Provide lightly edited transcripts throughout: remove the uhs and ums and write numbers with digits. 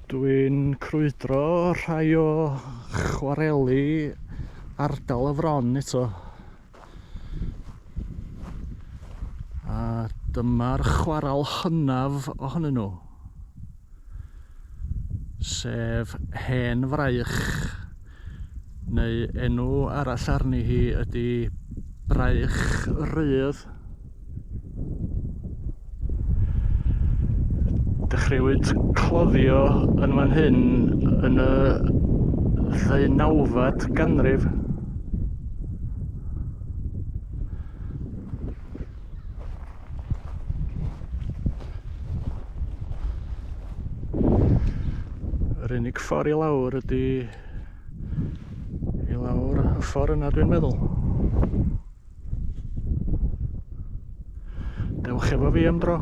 Dwi'n crwydro rhai o chwareli ardal y Fron eto. A dyma'r chwaral hynaf ohonyn nhw, sef Hen Fraich, neu enw arall arni hi ydy Braich Rydd. Dechreuwyd cloddio yn fan hyn yn y 19fed ganrif. Yr unig ffordd i lawr ydy i lawr y ffordd yna, dwi'n meddwl. Dewch efo fi am dro.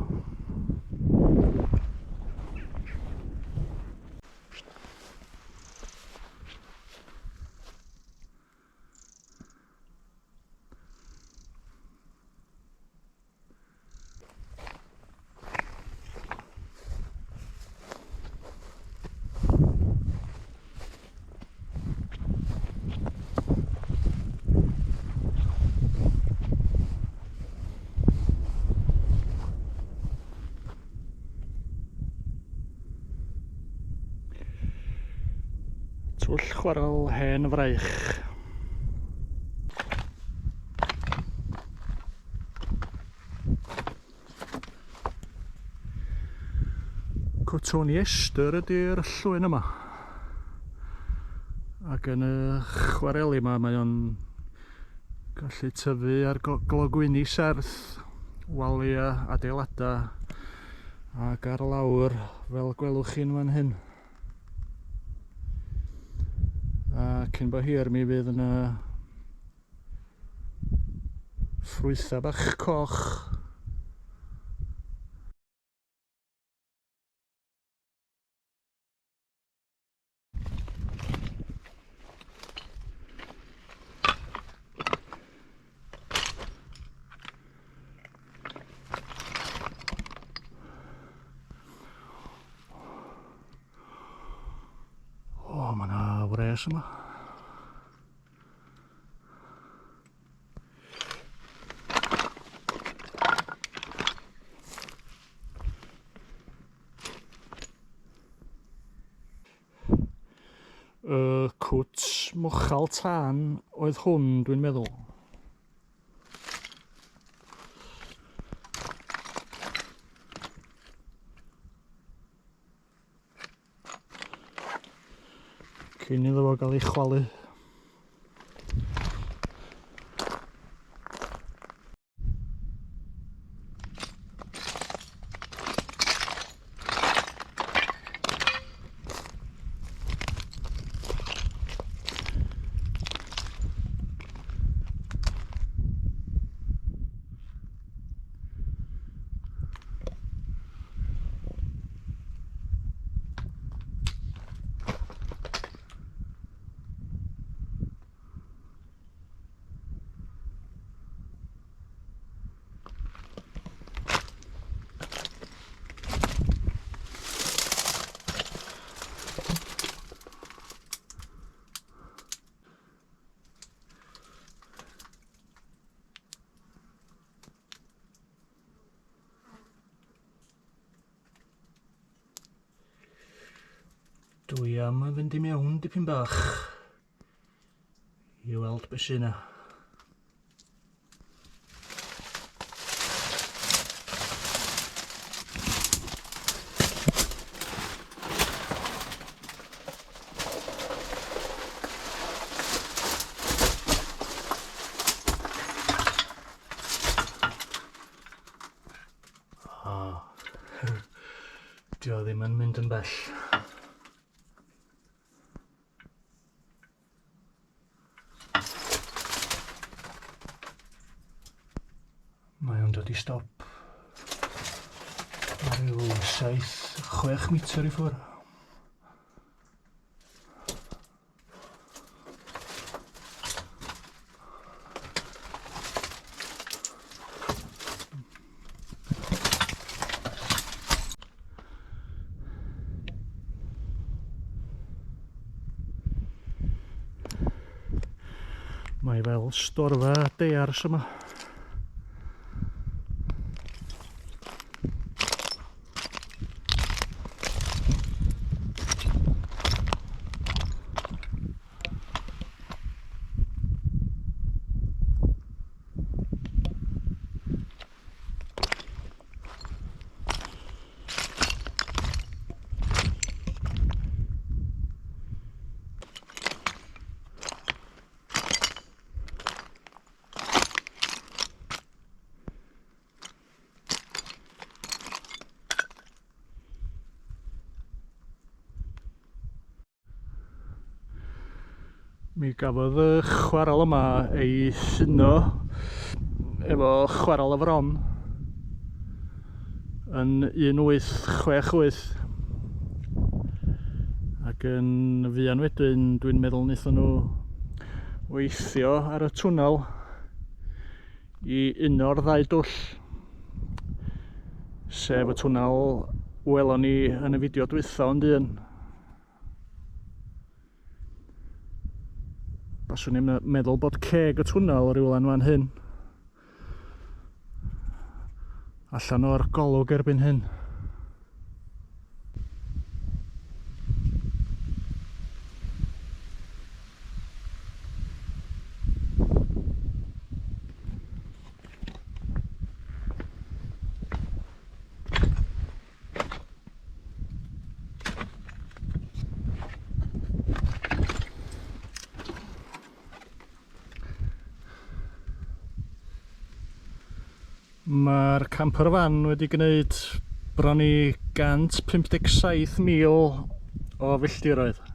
Twll Chwarel Hen Fraich. Cwtwni Estr ydy'r llwyn yma. Ac yn y chwareli yma mae o'n gallu tyfu ar glogwyni serth, walia, adeilada ac ar lawr fel gwelwch chi'n fan hyn. A cyn bo hir mi fydd yna ffrwytha bach coch. O, ma' 'na wres yma. Cwt mochal tân oedd hwn, dwi'n meddwl. Cyn iddo fo gael ei chwalu. Dwi am fynd I mewn dipyn bach I weld be sy 'na. Dio ddim yn mynd yn bell. Mae o'n dod I stop ar ryw 7-6 metr I ffwrdd. Mae fel storfa deiars yma. Mi gafodd y chwarel yma ei lluno efo chwarel y fron yn 1868 ac yn fuan wedyn dwi'n meddwl wnaethon nhw weithio ar y twnnel i uno'r ddau dwll, sef y twnnel welon ni yn y fideo dwytha ond un. Baswn i'n meddwl bod ceg y twnnel rywle'n fan hyn, allan o'r golwg erbyn hyn. Mae'r camper van wedi gwneud bron i 157,000 o filltiroedd.